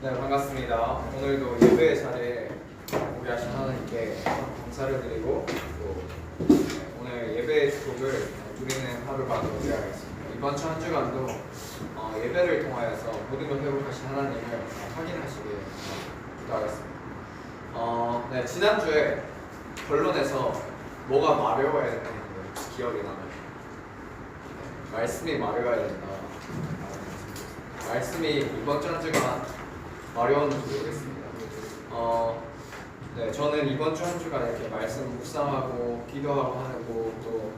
네, 반갑습니다. 오늘도 예배 자리에 우리 하신 하나님께 감사를 드리고 또 오늘 예배의 축복을 누리는 하루가 되게 하겠습니다. 이번 주 한 주간도 예배를 통하여서 모든 걸 회복하신 하나님을 확인하시길 부탁하겠습니다. 네, 지난주에 결론에서 뭐가 마려워야 된다는 게 기억이 나요. 말씀이 마려워야 된다. 말씀이 이번 주 한 주간 마려웠는지 모르겠습니다. 네, 저는 이번 주 한 주간 이렇게 말씀 묵상하고 기도하고 하고 또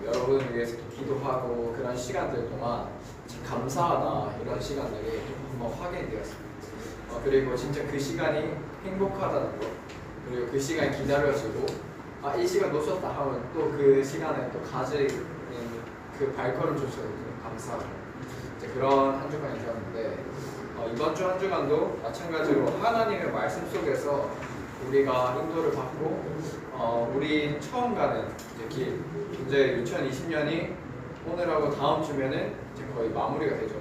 여러분을 위해서도 기도하고 그런 시간들 동안 참 감사하다 이런 시간들이 한번 확인이 되었습니다. 그리고 진짜 그 시간이 행복하다는 거, 그리고 그 시간이 기다려지고 이 시간 놓쳤다 하면 또 그 시간에 또 가지는 그 발걸음조차도 감사하고 그런 한 주간이 되었는데 이번 주 한 주간도 마찬가지로 하나님의 말씀 속에서 우리가 인도를 받고 우리 처음 가는 길, 이제 2020년이 오늘하고 다음 주면은 이제 거의 마무리가 되죠.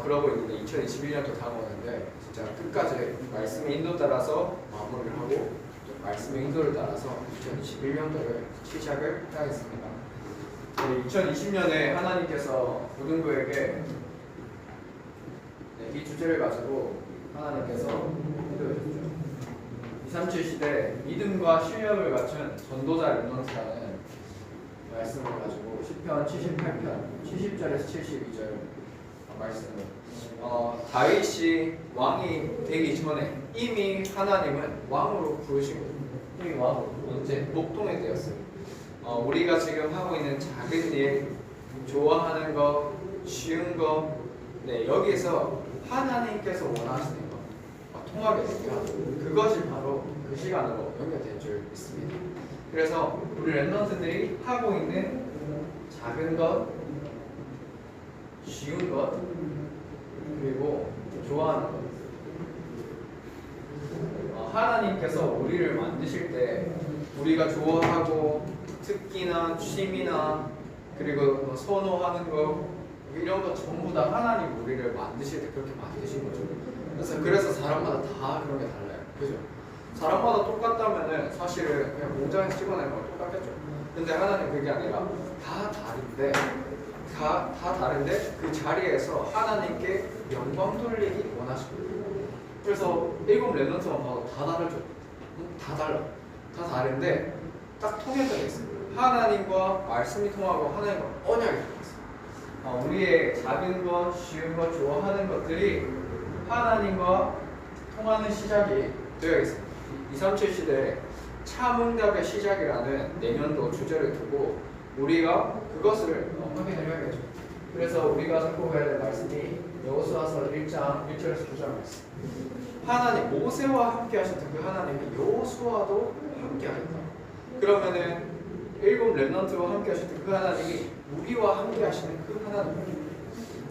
그러고 있는데 2021년도 다가오는데 진짜 끝까지 말씀의 인도 따라서 마무리를 하고 또 말씀의 인도를 따라서 2021년도를 시작을 하겠습니다. 2020년에 하나님께서 고등부에게 이 주제를 가지고 하나님께서 인도해주셨죠. 237 시대 믿음과 실력을 갖춘 전도자 렘넌트라는 말씀을 가지고 시편 78편 70절에서 72절 말씀을 다윗이 왕이 되기 전에 이미 하나님은 왕으로 부르시고 이미 왕으로 언제 목동에 되었어요. 우리가 지금 하고 있는 작은 일, 좋아하는 거, 쉬운 거, 네, 여기에서 하나님께서 원하시는 거 통하게 되면 그것이 바로 그 시간으로 연결될 줄 믿습니다. 그래서 우리 렘넌트들이 하고 있는 작은 것, 쉬운 것, 그리고 좋아하는 것, 하나님께서 우리를 만드실 때 우리가 좋아하고 특기나 취미나 그리고 선호하는 거 이런 거 전부 다 하나님 우리를 만드실 때 그렇게 만드신 거죠. 그래서 사람마다 다 그런 게 달라요. 그죠? 사람마다 똑같다면은 사실은 그냥 공장에서 찍어낸 거랑 똑같겠죠. 근데 하나님 그게 아니라 다 다른데 그 자리에서 하나님께 영광 돌리기 원하시거든요. 그래서 일곱 렘넌트만 봐도 다 다르죠. 다 달라. 다 다른데 딱 통해져 있습니다. 하나님과 말씀이 통하고 하나님과 언약이 통했어요. 우리의 작은 것, 쉬운 것, 좋아하는 것들이 하나님과 통하는 시작이 되어있습니다. 237 시대에 참응답의 시작이라는 내년도 주제를 두고 우리가 그것을 확인을 해야겠죠. 그래서 우리가 살펴봐야 될 말씀이 여호수아서 1장 1절에서 9절 말씀. 하나님 모세와 함께 하셨던 그 하나님이 여호수아도 함께 하겠다. 그러면은 일곱 렘넌트와 함께 하셨던 그 하나님이 우리와 함께 하시는 그 하나님,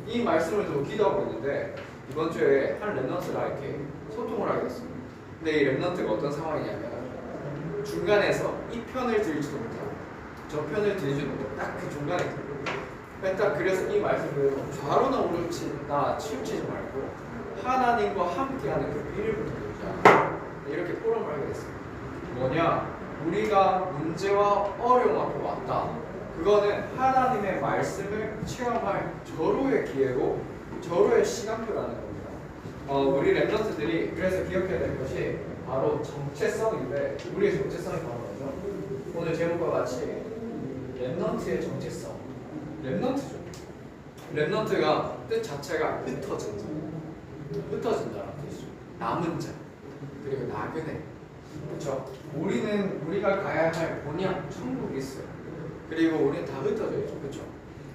이 말씀을 두고 기도하고 있는데 이번 주에 한 렘넌트가 이렇게 소통을 하게 됐습니다. 근데 이 렘넌트가 어떤 상황이냐면 중간에서 이 편을 들지도 못하고 저 편을 들지도 못하고 딱 그 중간에 들고 딱 그래서 이 말씀을 좌로나 우로나 치우치지 말고 하나님과 함께하는 그 비밀부터 보자 이렇게 포럼을 하게 됐습니다. 뭐냐? 우리가 문제와 어려움 앞에 왔다. 그거는 하나님의 말씀을 체험할 절호의 기회고 절호의 시간표라는 겁니다. 우리 렘넌트들이 그래서 기억해야 될 것이 바로 정체성인데 우리의 정체성이 바로 뭐죠? 오늘 제목과 같이 렘넌트의 정체성. 렘넌트죠. 렘넌트가 뜻 자체가 흩어진다. 흩어진다라는 뜻이죠. 남은 자 그리고 나그네. 그렇죠. 우리가 가야 할 본향 천국이 있어요. 그리고 우리는 다 흩어져 있죠. 그렇죠.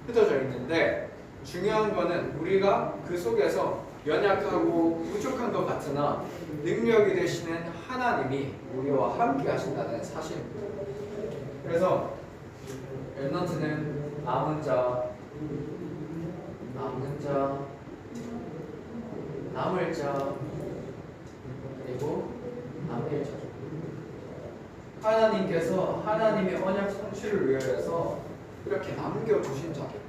흩어져 있는데 중요한 거는 우리가 그 속에서 연약하고 부족한 것 같으나 능력이 되시는 하나님이 우리와 함께 하신다는 사실입니다. 그래서 렘넌트는 남은 자, 남을 자, 그리고 남길 자죠. 하나님께서 하나님의 언약 성취를 위하여서 이렇게 남겨주신 자들.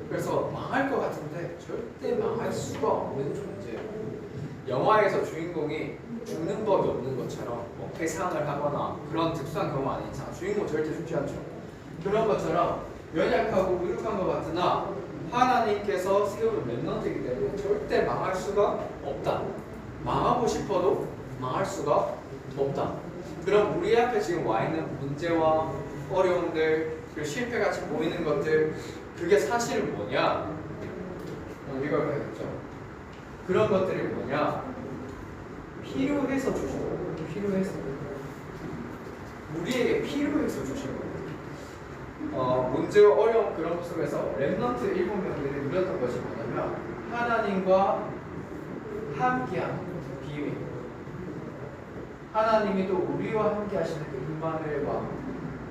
그래서 망할 것 같은데 절대 망할 수가 없는 존재예요. 영화에서 주인공이 죽는 법이 없는 것처럼 뭐 회상을 하거나 그런 특수한 경우가 아닌 이상 주인공 절대 죽지 않죠. 그런 것처럼 연약하고 부족한 것 같으나 하나님께서 세우는 렘넌트이기 때문에 절대 망할 수가 없다. 망하고 싶어도 망할 수가 없다. 그럼 우리 앞에 지금 와 있는 문제와 어려움들, 그리고 실패같이 보이는 것들, 그게 사실은 뭐냐? 이걸 봐야겠죠. 그런 것들이 뭐냐? 필요해서 주신 거예요. 필요해서. 우리에게 필요해서 주신 거예요. 문제와 어려움 그런 것 속에서 렘넌트 7명들이 누렸던 것이 뭐냐면 하나님과 함께하는 비밀. 하나님이 또 우리와 함께 하시는 그 임마누엘과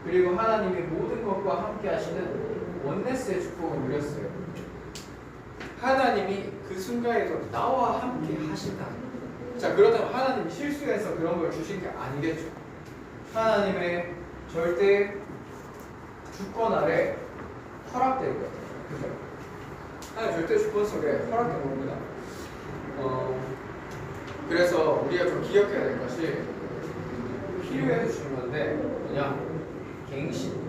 그리고 하나님이 모든 것과 함께 하시는 원네스의 축복을 누렸어요. 하나님이 그 순간에도 나와 함께 하신다. 자, 그렇다면 하나님이 실수해서 그런 걸 주신 게 아니겠죠. 하나님의 절대 주권 아래 허락된 거예요. 그죠? 하나님 절대 주권 속에 허락된 겁니다. 그래서 우리가 좀 기억해야 될 것이 필요해 주신 건데 뭐냐? 갱신.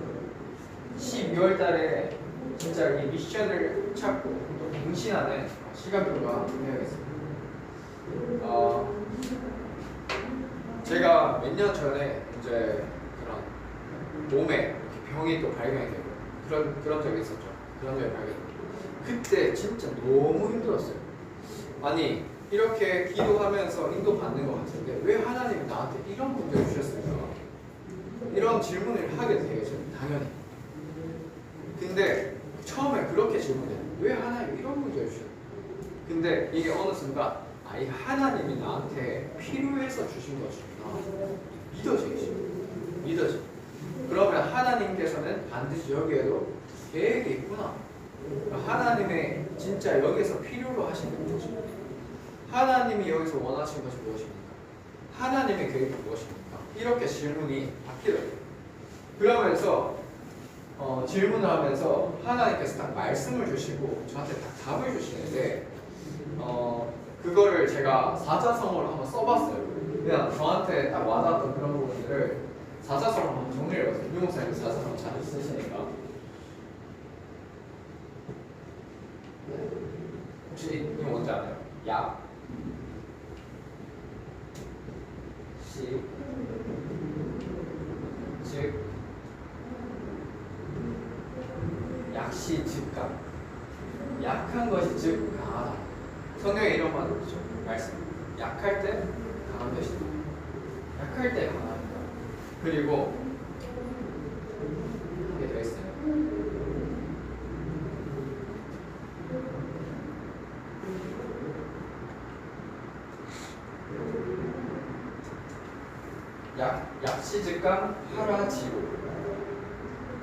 12월 달에 진짜 이 미션을 찾고 또 갱신하는 시간표가 해야겠습니다. 제가 몇 년 전에 이제 그런 몸에 병이 또 발견이 되고 그런 적이 있었죠. 그런 적이 발견되고 그때 진짜 너무 힘들었어요. 아니 이렇게 기도하면서 인도 받는 것 같은데 왜 하나님이 나한테 이런 문제를 주셨을까? 이런 질문을 하게 되죠. 당연히. 근데 처음에 그렇게 질문해요. 왜 하나님이 이런 문제를 주셨을까? 근데 이게 어느 순간 이 하나님이 나한테 필요해서 주신 것이구나 믿어지죠. 그러면 하나님께서는 반드시 여기에도 계획이 있구나. 하나님의 진짜 여기서 필요로 하시는 것이 하나님이 여기서 원하시는 것이 무엇입니까? 하나님의 계획이 무엇입니까? 이렇게 질문이 바뀌더라고요. 그러면서 질문을 하면서 하나님께서 딱 말씀을 주시고 저한테 딱 답을 주시는데 그거를 제가 사자성어로 한번 써봤어요. 그냥 저한테 딱 와닿았던 그런 부분들을 사자성어로 한번 정리를 해봤어요. 유목사님이 사자성어 잘 쓰시니까. 혹시 이거 뭔지 아나요? 약, 시, 즉, 약시 즉강. 약한 것이 즉 강하다. 성경에 이런 말이 있죠. 말씀. 약할 때 강한 것이다. 약할 때 강합니다. 그리고 이게 더 있어요. 약시즉강 하라지로.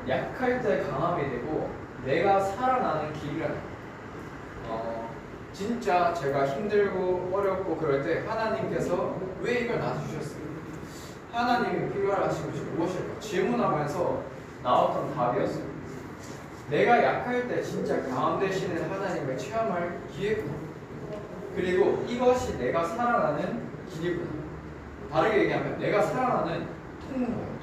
약할 때 강함이 되고 내가 살아나는 길이라는 진짜 제가 힘들고 어렵고 그럴 때 하나님께서 왜 이걸 나한테 주셨어요? 하나님이 필요하신 것이 무엇일까? 질문하면서 나왔던 답이었어요. 내가 약할 때 진짜 강함 되시는 하나님을 체험할 기회구나. 그리고 이것이 내가 살아나는 길이구나. 다르게 얘기하면 내가 살아나는 통로예요.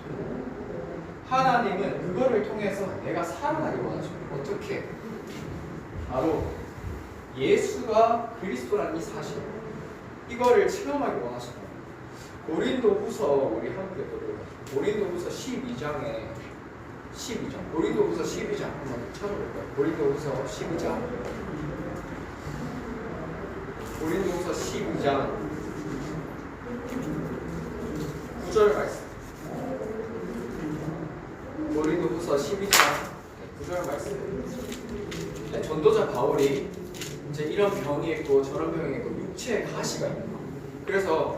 하나님은 그거를 통해서 내가 살아나길 원하죠. 어떻게? 바로 예수가 그리스도라는 이 사실, 이거를 체험하기 원하십니다. 고린도후서 우리 함께 보도록 하죠. 고린도후서 12장에 12장. 고린도후서 12장 한번 찾아볼까요? 고린도후서 12장. 고린도후서 12장 9절 말씀. 고린도후서 12장 9절 말씀. 전도자 바울이 이제 이런 병이 있고 저런 병이 있고 육체에 가시가 있는 거. 그래서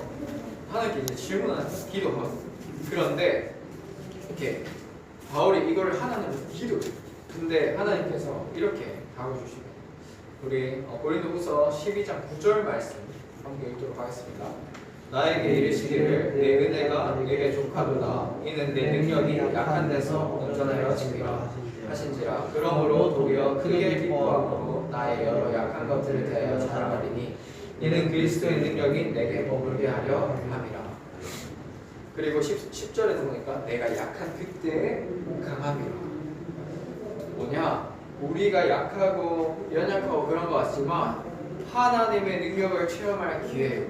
하나님께 이제 질문하는 기도하고. 그런데 이렇게 바울이 이걸 하나님을 기도해요. 근데 하나님께서 이렇게 답을 주시고 우리 고린도후서 12장 9절 말씀 함께 읽도록 하겠습니다. 나에게 이르시기를 내 은혜가 내게 족하도다. 이는 내 능력이 약한 데서 온전하여 지니라 하신지라. 그러므로 도리어 크게 기뻐하고 나의 여러 약한 것들을 대하여 자랑하리니 이는 그리스도의 능력이 내게 머물게 하려 함이라. 그리고 10절에도 보니까 내가 약한 그때에 강함이라. 뭐냐? 우리가 약하고 연약하고 그런 것 같지만 하나님의 능력을 체험할 기회예요.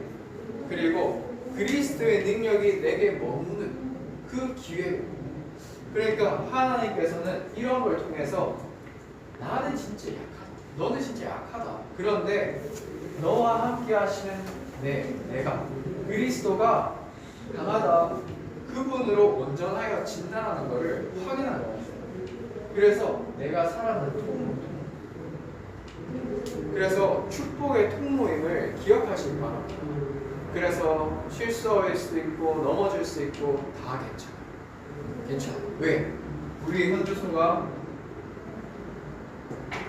그리고 그리스도의 능력이 내게 머무는 그 기회예요. 그러니까 하나님께서는 이런 걸 통해서 나는 진짜 약하다. 너는 진짜 약하다. 그런데 너와 함께 하시는 내가 그리스도가 강하다. 그분으로 온전하여 진단하는 것을 확인하는 거죠. 그래서 내가 살아가는 통로. 그래서 축복의 통로임을 기억하시기 바랍니다. 그래서 실수할 수도 있고 넘어질 수 있고 다 괜찮아. 왜? 우리 현주소가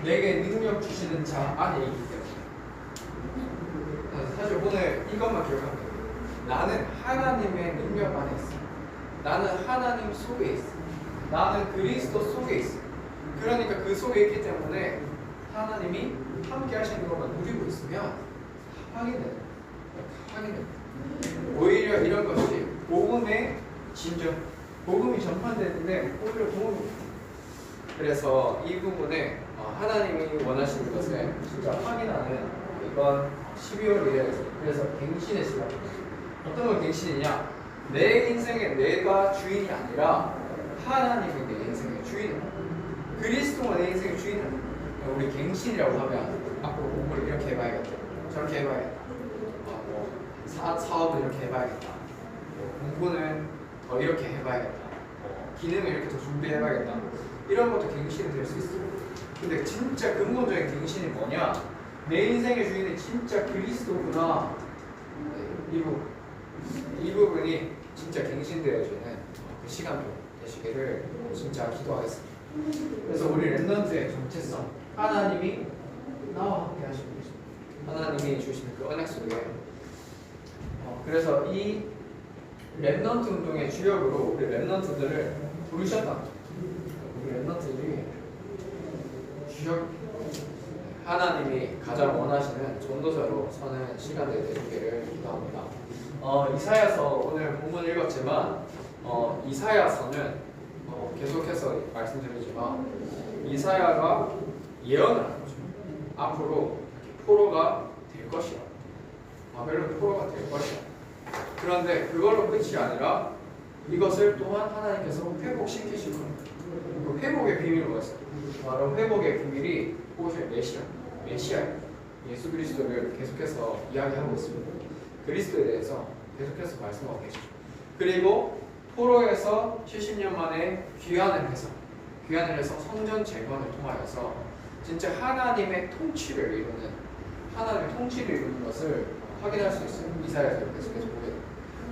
내게 능력 주시는 자 안에 있기 때문에. 사실 오늘 이것만 기억하면 돼요. 나는 하나님의 능력 안에 있어. 나는 하나님 속에 있어. 나는 그리스도 속에 있어. 그러니까 그 속에 있기 때문에 하나님이 함께 하시는 것만 누리고 있으면 확인돼요. 오히려 이런 것이 복음의 진정, 복음이 전파되는데 오히려 도움이 돼요. 그래서 이 부분에 하나님이 원하시는 것을 진짜 확인하는 이번 12월 1일에서 그래서 갱신의 시간. 어떤 걸 갱신이냐? 내 인생의 내가 주인이 아니라 하나님이 내 인생의 주인이다. 그리스도가 내 인생의 주인이다. 우리 갱신이라고 하면 앞으로 공부를 이렇게 해봐야겠다. 저렇게 해봐야겠다. 사업을 이렇게 해봐야겠다. 공부는 더 이렇게 해봐야겠다. 기능을 이렇게 더 준비해봐야겠다. 이런 것도 갱신이 될 수 있어요. 근데 진짜 근본적인 갱신이 뭐냐? 내 인생의 주인이 진짜 그리스도구나. 이 부분이 진짜 갱신되어지는 그 시간도 되시기를 진짜 기도하겠습니다. 그래서 우리 랩넌트의 정체성, 하나님이 나와 함께 하시고 계십니다. 하나님이 주시는 그 언약 속에 그래서 이 랩넌트 운동의 주역으로 우리 랩넌트들을 부르셨다. 우리 랩넌트들이 주역, 하나님이 가장 원하시는 전도자로 서는 시간이 되시기를 기도합니다. 이사야서 오늘 본문 읽었지만 이사야서는 계속해서 말씀드리지만 이사야가 예언을 하는 거죠. 앞으로 포로가 될 것이야. 바벨론 포로가 될 것이야. 그런데 그걸로 끝이 아니라 이것을 또한 하나님께서 회복시키실 겁니다. 그 회복의 비밀이 뭐였어요? 바로 회복의 비밀이 그것이 메시아예요. 예수 그리스도를 계속해서 이야기하고 있습니다. 그리스도에 대해서 계속해서 말씀하고 계시죠. 그리고 포로에서 70년 만에 귀환을 해서 성전 재건을 통하여서 진짜 하나님의 통치를 이루는 것을 확인할 수 있어요. 이사야서 계속해서 보게 돼요.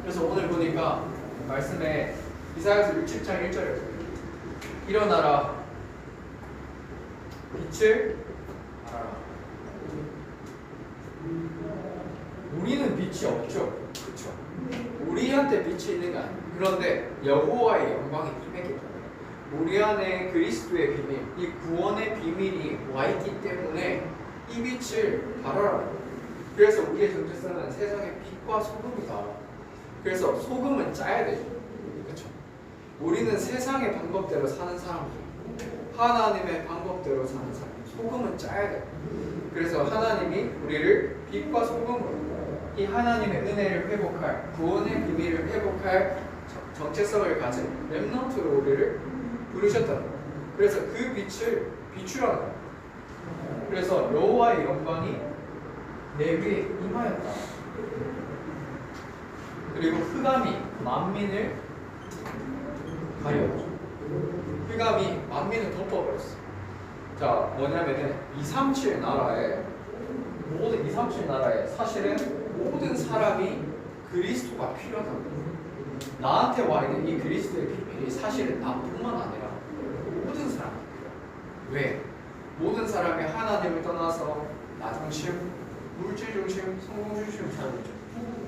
그래서 오늘 보니까 말씀에 이사야서 67장 1절에 일어나라 빛을 알아라. 우리는 빛이 없죠. 그렇죠. 우리한테 빛이 있는 게 아니에요. 그런데 여호와의 영광이 임했기 때문에 우리 안에 그리스도의 비밀, 이 구원의 비밀이 와 있기 때문에 이 빛을 발하라. 그래서 우리의 정체성은 세상의 빛과 소금이다. 그래서 소금은 짜야 되죠. 그렇죠. 우리는 세상의 방법대로 사는 사람이에요. 하나님의 방법대로 사는 사람. 소금은 짜야 돼요. 그래서 하나님이 우리를 빛과 소금으로 이 하나님의 은혜를 회복할, 구원의 비밀을 회복할 정체성을 가진 렘넌트로 우리를 부르셨다는 거예요. 그래서 그 빛을 비추라는 거예요. 그래서 여호와의 영광이 내 위에 임하였다. 그리고 흑암이 만민을 가려웠죠. 흑암이 만민을 덮어버렸어. 자, 뭐냐면은 237 나라에 사실은 모든 사람이 그리스도가 필요하다고. 나한테 와 있는 이 그리스도의 비밀이 사실은 나뿐만 아니라 모든 사람이 필요해. 왜? 모든 사람이 하나님을 떠나서 나 중심, 물질 중심, 성공 중심 살고 있죠.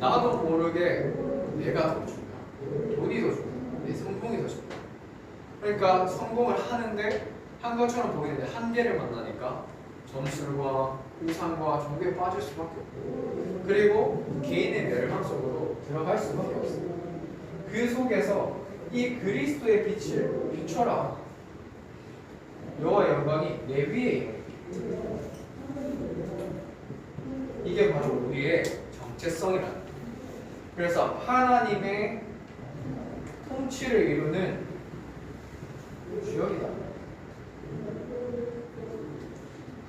나도 모르게 내가 더 중요하고 돈이 더 중요하고 내 성공이 더 중요하고. 그러니까 성공을 하는데 한 것처럼 보이는데 한계를 만나니까 점술과 우상과 종교에 빠질 수밖에 없고 그리고 개인의 멸망 속으로 들어갈 수밖에 없습니다. 그 속에서 이 그리스도의 빛을 비춰라. 여호와의 영광이 내 위에 임해. 이게 바로 우리의 정체성이라는 거예요. 그래서 하나님의 통치를 이루는 주역이다.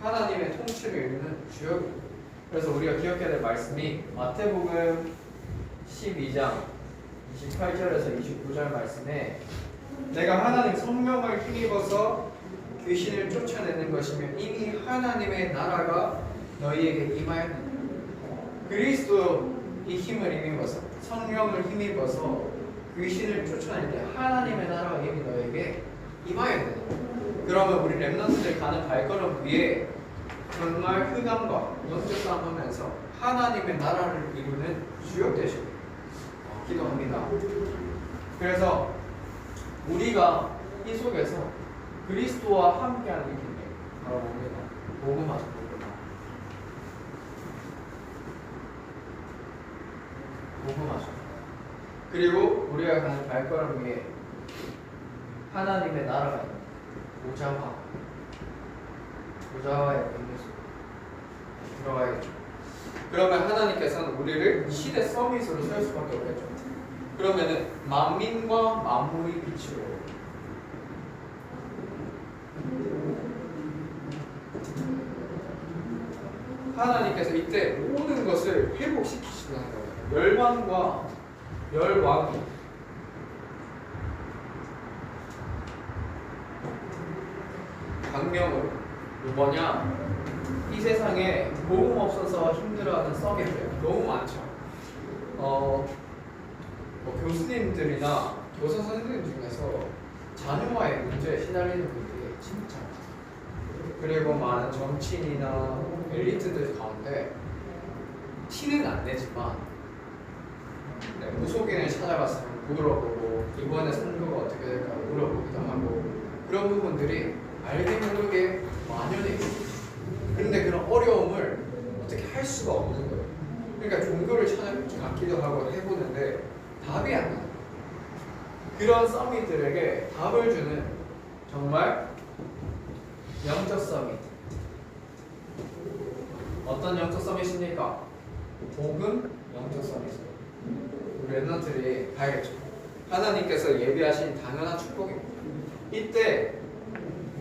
하나님의 통치를 이루는 주역이다. 그래서 우리가 기억해야 될 말씀이 마태복음 12장 28절에서 29절 말씀에 내가 하나님 성령을 힘입어서 귀신을 쫓아내는 것이며 이미 하나님의 나라가 너희에게 임하였느니라. 그리스도의 힘을 힘입어서 성령을 힘입어서 귀신을 쫓아낼 때 하나님의 나라가 이미 너에게 임하였느니라. 그러면 우리 렘넌트들 가는 발걸음 위에 정말 흑암과 영적 싸움하면서 하나님의 나라를 이루는 주역 되시고 기도합니다. 그래서 우리가 이 속에서 그리스도와 함께하는 이 길이 바로 뭡니까? 복음화죠. 복음화죠. 그리고 우리가 가는 발걸음 위에 하나님의 나라가 있는 보좌와의 관계 속 들어가야겠죠. 그러면 하나님께서는 우리를 시대 서밋으로 세울 수밖에 없겠죠. 그러면은 만민과 만물이 빛으로 하나님께서 이때 모든 것을 회복시키시는 거예요. 열방과 열왕이 강명으로 뭐냐? 이 세상에 복음 없어서 힘들어하는 썩이들 너무 많죠. 뭐 교수님들이나 교사 선생님 중에서 자녀와의 문제에 시달리는 분들이 진짜 많아요. 그리고 많은 정치인이나 엘리트들 가운데 티는 안 내지만 무속인을 찾아가서 물어보고 이번에 선거가 어떻게 될까 물어보기도 하고 그런 부분들이 알게 모르게 만연해 있어요. 그런데 그런 어려움을 어떻게 할 수가 없는 거예요. 그러니까 종교를 찾아가기도 하고 해보는데 답이 안 나요. 그런 서밋들에게 답을 주는 정말 영적 서밋. 어떤 영적 서밋입니까? 복음 영적 서밋이에요. 우리 렘넌트들이 봐야겠죠. 하나님께서 예비하신 당연한 축복입니다. 이때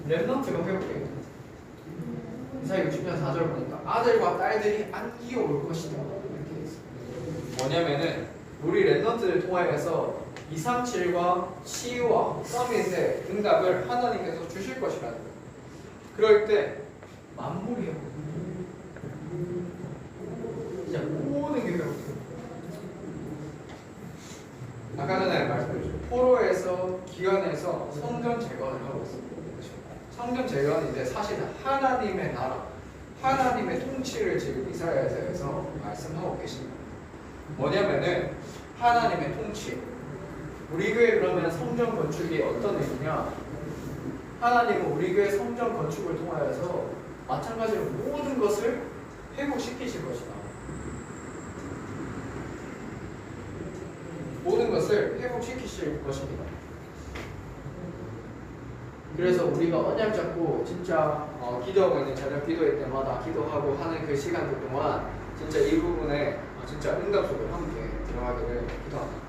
렘넌트가 회복되게 됩니다. 이사야 60년 4절 보니까 아들과 딸들이 안기어 올 것이다 이렇게 있어요. 뭐냐면은 우리 렘넌트를 통하여서 237과 치유와 서밋의 응답을 하나님께서 주실 것이라는 거예요. 그럴 때 만물이 회복돼요. 진짜 모든 게 회복돼요. 아까 전에 말씀드렸죠. 포로에서 기관에서 성전 재건을 하고 있습니다. 성전 재건인데 사실은 하나님의 나라, 하나님의 통치를 지금 이사야에서 말씀하고 계십니다. 뭐냐면은 하나님의 통치. 우리 교회 그러면 성전 건축이 어떤 의미냐? 하나님은 우리 교회 성전 건축을 통하여서 마찬가지로 모든 것을 회복시키실 것이다. 모든 것을 회복시키실 것입니다. 그래서 우리가 언약 잡고 진짜 기도하고 있는 저녁 기도회 때마다 기도하고 하는 그 시간들 동안 진짜 이 부분에 진짜 응답 속에 함께 들어가기를 기도합니다.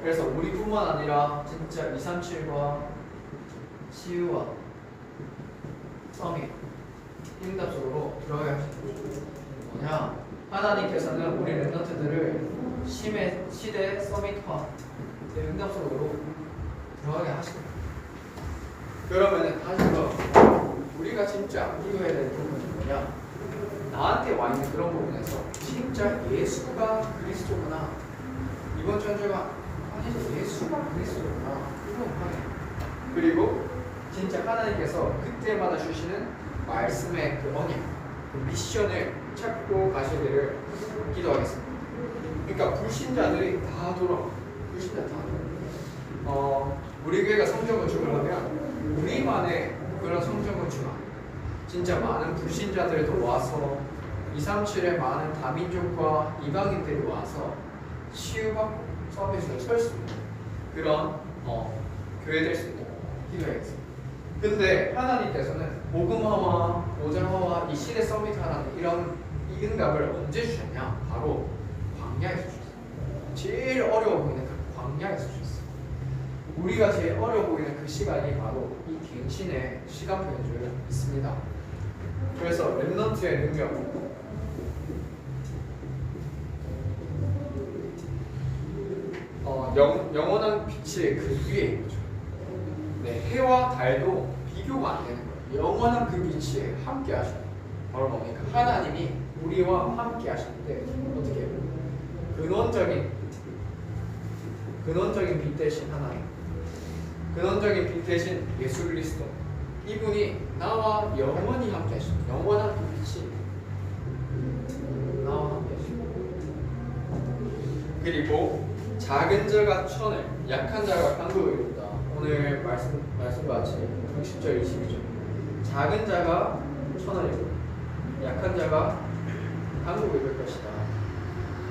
그래서 우리뿐만 아니라 진짜 237과 치유와 서밋 응답 속으로 들어가야 합니다. 뭐냐? 하나님께서는 우리 렘넌트들을 시대 서밋화 응답 속으로 들어가게 하십니다. 그러면은 다시 우리가 진짜 기도해야 될 부분이 뭐냐? 나한테 와 있는 그런 부분에서 진짜 예수가 그리스도구나. 이번 천주가 아니 예수가 그리스도구나. 이건 확인. 그리고 진짜 하나님께서 그때마다 주시는 말씀의 그 언약, 그 미션을 찾고 가시기를 기도하겠습니다. 그러니까 불신자들이 다 돌아. 불신자 다 돌아. 우리 교회가 성전 건축을 하면 우리만의 그런 성전 건축 진짜 많은 불신자들도 와서 237에 많은 다민족과 이방인들이 와서 치유받고 서밋을 설 수 있는 그런 교회 될 수 있는 기도하겠습니다. 근데 하나님께서는 복음화와 오장화와 이 시대 서밋하라는 이런 이 응답을 언제 주셨냐? 바로 광야에서 주셨어요. 제일 어려워 보이는 그 광야에서 주셨어요. 우리가 제일 어려워 보이는 그 시간이 바로 이 갱신의 시간표인 줄 믿습니다. 그래서 렘넌트의 능력, 영원한 빛이 그 위에 있는 거죠. 네, 해와 달도 비교가 안 되는 거예요. 영원한 그 빛이 함께 하시는 거예요. 바로 뭡니까? 하나님이 우리와 함께 하시는데 어떻게 해요? 근원적인 빛 대신 하나님, 근원적인 빛 대신 예수 그리스도, 이분이 나와 영원히 함께 하시는 영원한 그 빛이 나와 함께 하시는 그리고 작은 자가 천을, 약한 자가 강국을 이룬다. 오늘 말씀과 같이 60절 22절. 작은 자가 천을 이루고 약한 자가 강국을 이룰 것이다.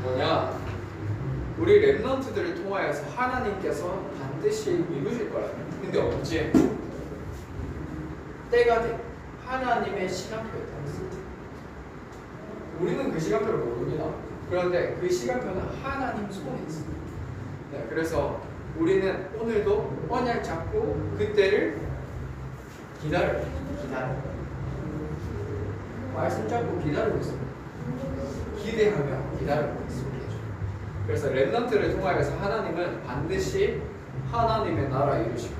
뭐냐? 우리 렘넌트들을 통하여서 하나님께서 반드시 이루실 거라고. 근데 언제? 때가 돼. 하나님의 시간표에 따랐습니다. 우리는 그 시간표를 모릅니다. 그런데 그 시간표는 하나님 손에 있습니다. 네, 그래서 우리는 오늘도 언약 잡고 그때를 기다려. 말씀 잡고 기다리고 있습니다. 기대하며 기다리고 있습니다. 그래서 렘넌트를 통하여서 하나님은 반드시 하나님의 나라 이루시고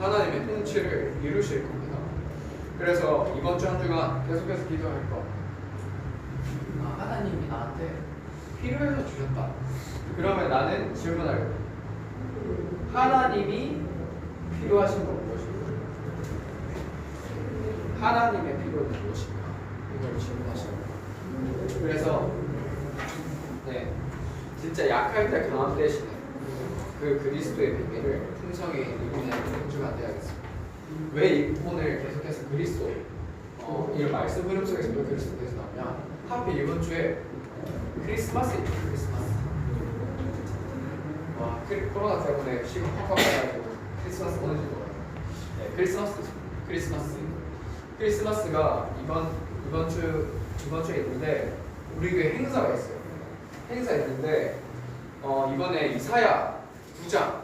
하나님의 통치를 이루실 겁니다. 그래서 이번 주 한 주간 계속해서 기도할 거. 하나님이 나한테 필요해서 주셨다. 그러면 나는 질문할 거예요. 하나님이 필요하신 건 무엇인가? 하나님의 필요는 무엇인가? 이걸 질문하시는 거예요. 그래서 네, 진짜 약할 때 강함 되시는 그 그리스도의 비밀을 풍성히 이분의 공주가 되야겠습니다. 왜 오늘 계속해서 그리스도 이 말씀 흐름 속에서 왜 그리스도에서 나오냐? 하필 이번 주에 크리스마스입니다. 크리스마스. 와, 코로나 때문에 시간 팍팍 가가지고 크리스마스 어느 정도 가요? 네, 크리스마스가 이번 주에 있는데 우리 교회 행사가 있어요. 행사 있는데 이번에 이사야 9장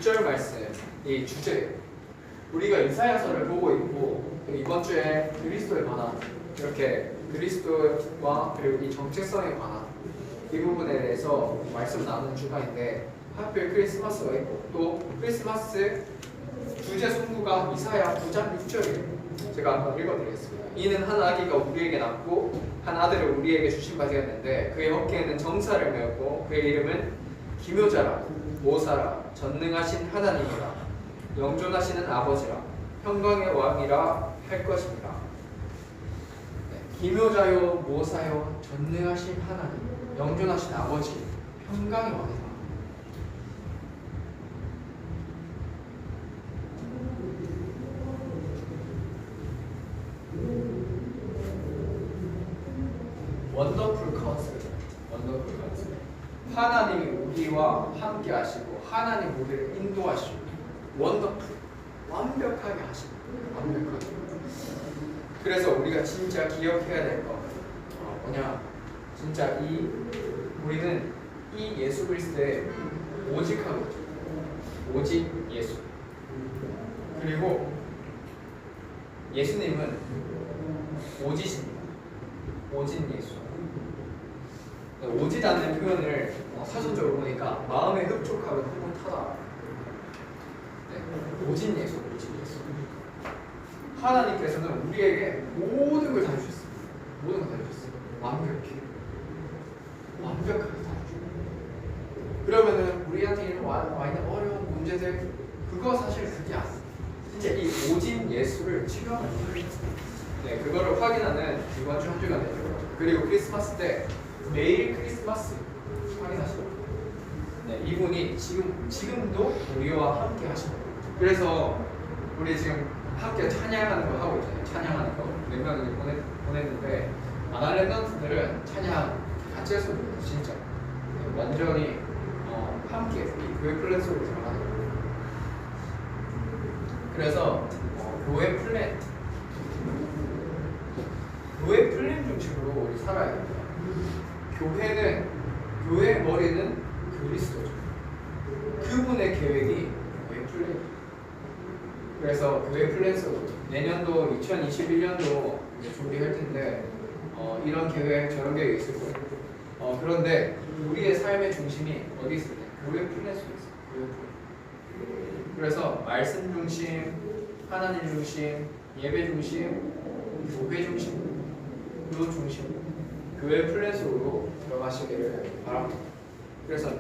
6절 말씀이 주제예요. 우리가 이사야서를 보고 있고 이번 주에 그리스도에 관한 이렇게 그리스도와 그리고 이 정체성에 관한 이 부분에 대해서 말씀 나누는 주간인데 하필 크리스마스가 있고 또 크리스마스 주제 성구가 이사야 9장 6절이에요. 제가 한번 읽어드리겠습니다. 이는 한 아기가 우리에게 낳고 한 아들을 우리에게 주신 바 되었는데 그의 어깨에는 정사를 메었고 그의 이름은 기묘자라 모사라 전능하신 하나님이라 영존하시는 아버지라 평강의 왕이라 할 것입니다. 네, 기묘자요 모사요 전능하신 하나님 영존하신 아버지 평강의 왕이다. 원더풀 카운슬. 하나님이 우리와 함께 하시고 하나님 우리를 인도하시고 원더풀 완벽하게 하시고 완벽하게. 그래서 우리가 진짜 기억해야 될 거 뭐냐? 진짜 우리는 이 예수 그리스도의 오직한 거죠. 오직 예수. 그리고 예수님은 오지십니다. 오직 예수. 오지 않는 표현을 사전적으로 보니까 마음에 흡족하고 흐뭇하다. 네, 오직 예수, 오직 예수. 하나님께서는 우리에게 모든 걸 다 주셨습니다. 모든 걸 다 주셨어요. 완벽하게 다 주셨어요. 그러면은 우리한테 와 있는 어려운 문제들 그거 사실 그게 아니에요. 진짜 이 오직 예수를 체험할 거예요. 네, 그거를 확인하는 이번 주 한 주간 되죠. 그리고 크리스마스 때 매일 크리스마스 확인하시고, 네, 이분이 지금도 우리와 함께 하시는 거예요. 그래서 우리 지금 함께 찬양하는 거 하고 있잖아요. 찬양하는 거. 몇 명이 보냈는데 아날랜던트들은 찬양 같이 했으면 좋겠어요. 진짜 완전히 함께 이 교회 플랜 속에서 하는 거예요. 그래서 교회 플랜 중심으로 우리 살아야 됩니다. 교회의 머리는 그리스도죠. 그분의 계획이 교회 플랜. 그래서 교회 플랜 속으로 내년도 2021년도 이제 준비할 텐데 이런 계획 저런 계획이 있을 거예요. 그런데 우리의 삶의 중심이 어디 있을까요? 교회 플랜 속에 있어요. 교회 플랜. 그래서 말씀 중심, 하나님 중심, 예배 중심, 교회 중심, 그 중심, 교회 플랜 속으로 들어가시기를 바랍니다. 그래서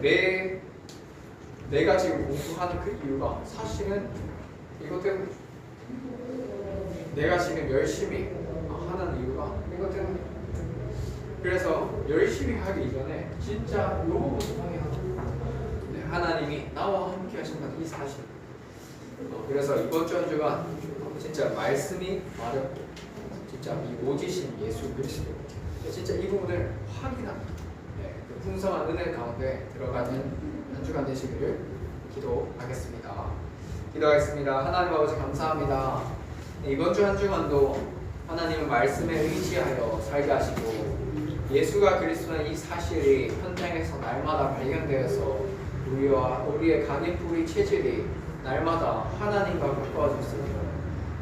내가 지금 공부하는 그 이유가 사실은 이것 때문에 내가 지금 열심히 하는 이유가 이것 때문에 그래서 열심히 하기 이전에 진짜 요거부터 확인하고 하나님이 나와 함께 하신다는 이 사실. 그래서 이번 주 한 주간 진짜 말씀이 마렵고 진짜 이 오지신 예수 그리스도 진짜 이 부분을 확인하는 그 풍성한 은혜 가운데 들어가는 한 주간 되시기를 기도하겠습니다. 기도하겠습니다. 하나님 아버지 감사합니다. 이번 주 한 주간도 하나님의 말씀에 의지하여 살게 하시고 예수가 그리스도는 이 사실이 현장에서 날마다 발견되어서 우리의 각인뿌리 체질이 날마다 하나님과 가까워졌으며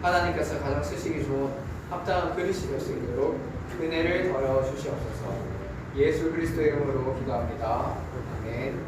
하나님께서 가장 쓰시기 좋은 합당한 그릇이 될 수 있도록 은혜를 더하여 주시옵소서. 예수 그리스도의 이름으로 기도합니다. 아멘.